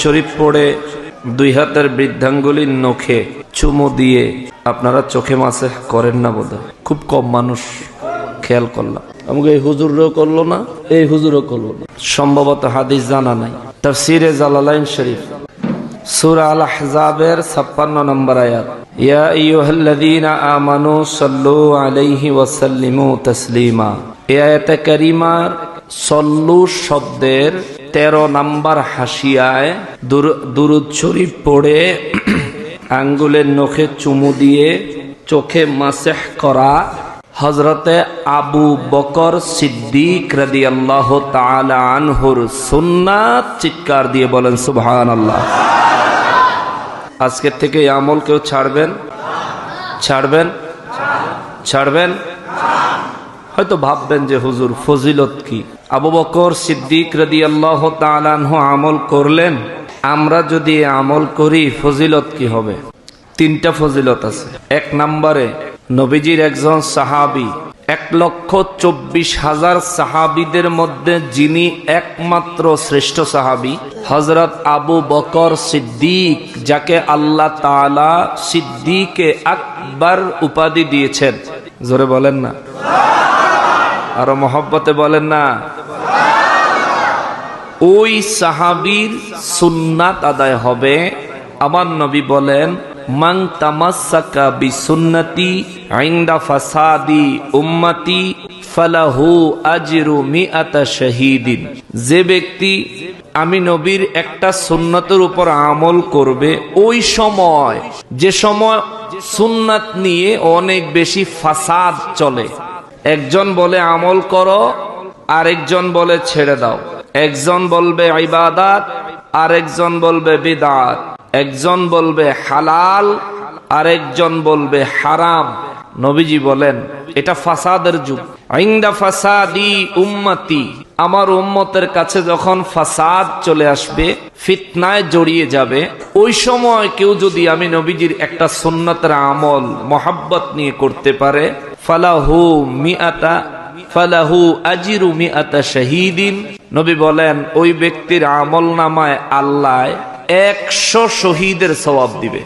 শরীফ পড়ে দুই হাতের বৃদ্ধাঙ্গুলির নখে চুমু দিয়ে আপনারা চোখে মাসে করেন না বোধহয়, খুব কম মানুষ খেয়াল করলাম। আমাকে এই হুজুরও করলো না, এই হুজুরও করলো না, সম্ভবত হাদিস জানা নাই। তাফসীরে জালালাইন শরীফ সূরা আল আহজাবের 56 নম্বর আয়াত, ইয়া আইয়ুহাল্লাযীনা আমানু সাল্লু আলাইহি ওয়া সাল্লিমু তাসলিমা। এই আয়াতে কারিমার সল্লু শব্দের 13 নম্বর হাসিয়ায় দুরূদ শরীফ পড়ে আঙ্গুলের নখে চুমু দিয়ে চোখে মাসেহ করা হযরতে আবু বকর সিদ্দিক রাদিয়াল্লাহু তাআলা আনহুর সুন্নাত। চিৎকার দিয়ে বলেন সুবহানাল্লাহ। আজকের থেকে এই আমল কেউ ছাড়বেন? ছাড়বেন? হয়তো ভাববেন যে হুজুর ফজিলত কি? আবু বকর সিদ্দিক রাদিয়াল্লাহু তাআলা আনহু আমল করলেন, আমরা যদি আমল করি ফজিলত কি হবে? 3টা ফজিলত আছে। 1 নম্বরে নবীজির একজন সাহাবী, 1,24,000 সাহাবীদের মধ্যে যিনি একমাত্র শ্রেষ্ঠ সাহাবী, হযরত আবু বকর সিদ্দিক, যাকে আল্লাহ তাআলা সিদ্দিকে আকবর উপাধি দিয়েছেন। জোরে বলেন না, আরো মহব্বতে বলেন না। ওই সাহাবীর সুন্নাত আদায় হবে। আমার নবী বলেন, মান তামাসসাকা বিসুন্নতি ইনদা ফাসাদি উম্মতি ফালাহু আজরু মিআতা শাহীদিন। যে ব্যক্তি আমি নবীর একটা সুন্নতের উপর আমল করবে, ওই সময় যে সময় সুন্নাত নিয়ে অনেক বেশি ফাসাদ চলে, একজন বলে আমল করো, আরেকজন বলে ছেড়ে দাও, একজন বলবে ইবাদত, আরেকজন বলবে বিদআত, একজন বলবে হালাল, আরেকজন বলবে হারাম। নবীজি বলেন এটা ফাসাদের যুগ। ইনদা ফাসাদি উম্মতি, আমার উম্মতের কাছে যখন ফাসাদ চলে আসবে, ফিতনায় জড়িয়ে যাবে, ওই সময় কেউ যদি আমি নবীজির একটা সুন্নতের আমল মোহাব্বত নিয়ে করতে পারে, ফালাহু আজরু মিআতা শাহীদিন। নবী বলেন ওই ব্যক্তির আমল নামায় আল্লাহ 100 শহীদের সওয়াব দিবে।